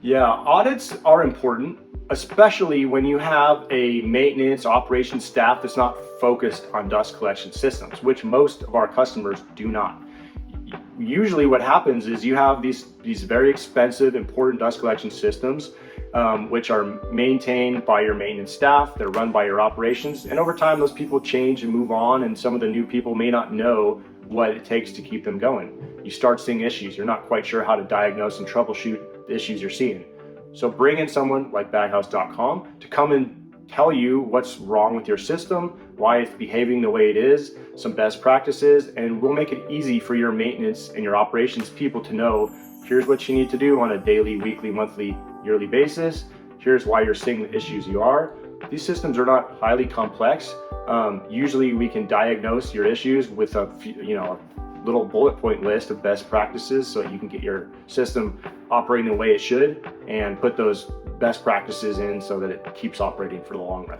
Yeah, audits are important, especially when you have a maintenance operations staff that's not focused on dust collection systems, which most of our customers do not. Usually what happens is you have these very expensive, important dust collection systems, which are maintained by your maintenance staff. They're run by your operations. And over time, those people change and move on. And some of the new people may not know what it takes to keep them going. You start seeing issues. You're not quite sure how to diagnose and troubleshoot the issues you're seeing. So bring in someone like Baghouse.com to come and tell you what's wrong with your system, why it's behaving the way it is, some best practices, and we'll make it easy for your maintenance and your operations people to know, here's what you need to do on a daily, weekly, monthly, yearly basis. Here's why you're seeing the issues you are. These systems are not highly complex. Usually we can diagnose your issues with a little bullet point list of best practices so that you can get your system operating the way it should and put those best practices in so that it keeps operating for the long run.